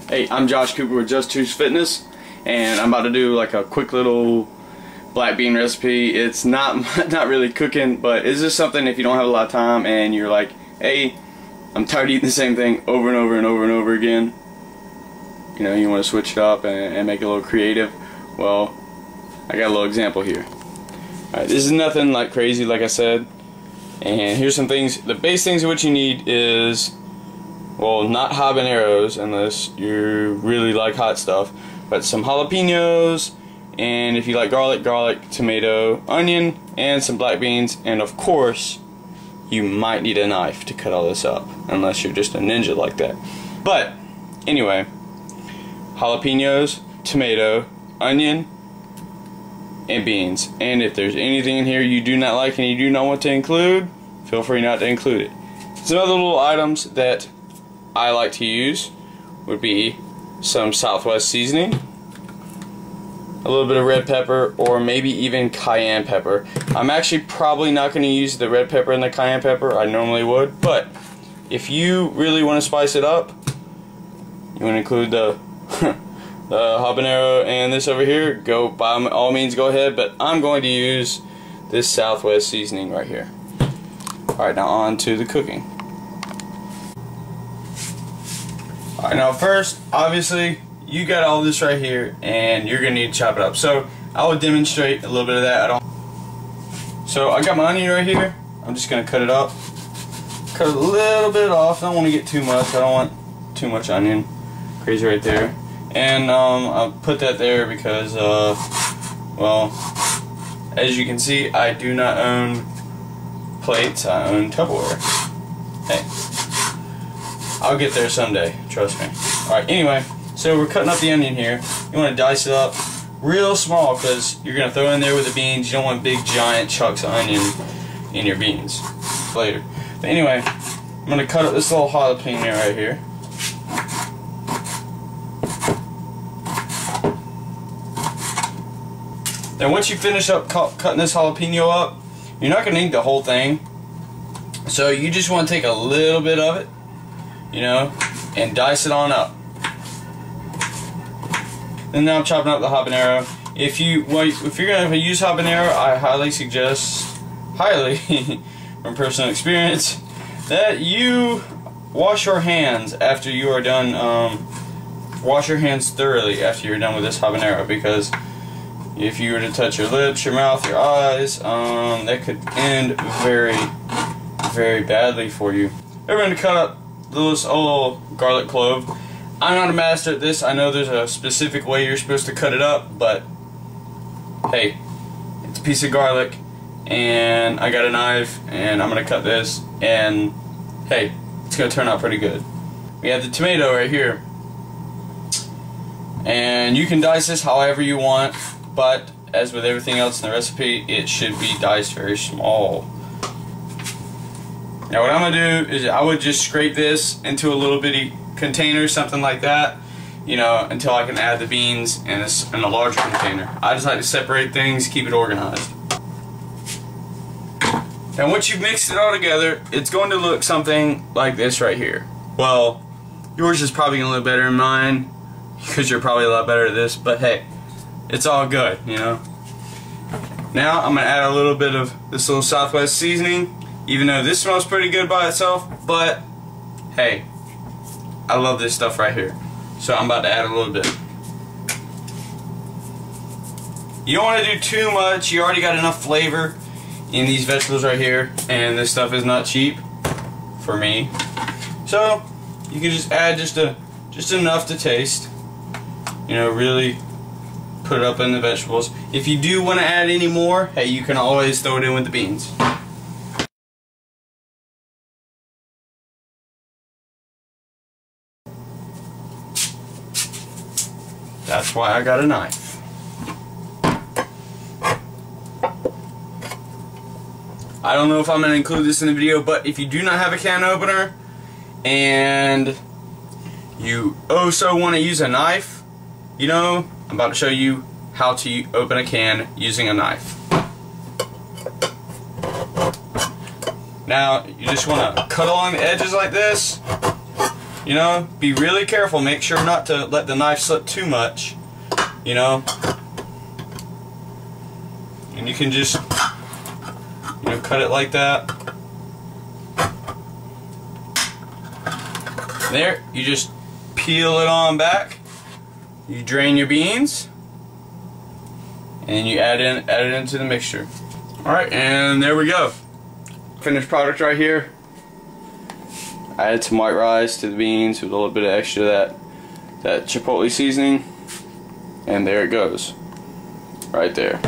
Hey, I'm Josh Cooper with Just Two's Fitness, and I'm about to do like a quick little black bean recipe. It's not really cooking, but it's just something if you don't have a lot of time and you're like, hey, I'm tired of eating the same thing over and over and over and over again. You know, you want to switch it up and make it a little creative. Well, I got a little example here. Alright, this is nothing like crazy, like I said. And here's some things. The base things of what you need is, well, not habaneros unless you really like hot stuff, but some jalapenos, and if you like garlic, tomato, onion, and some black beans, and of course you might need a knife to cut all this up unless you're just a ninja like that. But anyway, jalapenos, tomato, onion, and beans. And if there's anything in here you do not like and you do not want to include, feel free not to include it. Some other little items that I like to use would be some Southwest seasoning, a little bit of red pepper, or maybe even cayenne pepper. I'm actually probably not going to use the red pepper and the cayenne pepper. I normally would, but if you really want to spice it up, you want to include the the habanero and this over here, go by all means go ahead, but I'm going to use this Southwest seasoning right here. Alright, now on to the cooking. Alright, now first, obviously, you got all this right here, and you're going to need to chop it up. So, I will demonstrate a little bit of that. So, I got my onion right here. I'm just going to cut it up. Cut a little bit off. I don't want to get too much. I don't want too much onion. Crazy right there. And I'll put that there because, well, as you can see, I do not own plates. I own Tupperware. Hey, I'll get there someday, trust me. Alright, anyway, so we're cutting up the onion here. You want to dice it up real small because you're going to throw in there with the beans. You don't want big giant chunks of onion in your beans later. But anyway, I'm going to cut up this little jalapeno right here. Then once you finish up cutting this jalapeno up, you're not going to need the whole thing. So you just want to take a little bit of it, you know, and dice it on up. And now I'm chopping up the habanero. If you're going to use habanero, I highly suggest, from personal experience, that you wash your hands after you are done. Wash your hands thoroughly after you're done with this habanero, because if you were to touch your lips, your mouth, your eyes, that could end very, very badly for you. We're going to cut up this little garlic clove. I'm not a master at this. I know there's a specific way you're supposed to cut it up, but hey, it's a piece of garlic, and I got a knife, and I'm going to cut this, and hey, it's going to turn out pretty good. We have the tomato right here, and you can dice this however you want. But as with everything else in the recipe, it should be diced very small. Now what I'm going to do is I would just scrape this into a little bitty container, something like that, you know, until I can add the beans in a larger container. I just like to separate things, keep it organized. And once you've mixed it all together, it's going to look something like this right here. Well, yours is probably going to look better than mine, because you're probably a lot better at this, but hey, it's all good, you know. Now I'm going to add a little bit of this little Southwest seasoning, even though this smells pretty good by itself, but hey, I love this stuff right here. So I'm about to add a little bit. You don't want to do too much. You already got enough flavor in these vegetables right here, and this stuff is not cheap for me. So you can just add just enough to taste. You know, really put it up in the vegetables. If you do want to add any more, hey, you can always throw it in with the beans. That's why I got a knife. I don't know if I'm going to include this in the video, but if you do not have a can opener and you also want to use a knife, you know, I'm about to show you how to open a can using a knife. Now, you just want to cut along the edges like this, you know, be really careful. Make sure not to let the knife slip too much, you know. And you can just, you know, cut it like that. There, you just peel it on back. You drain your beans, and you add it into the mixture. All right, and there we go. Finished product right here. I added some white rice to the beans with a little bit of extra of that chipotle seasoning, and there it goes, right there.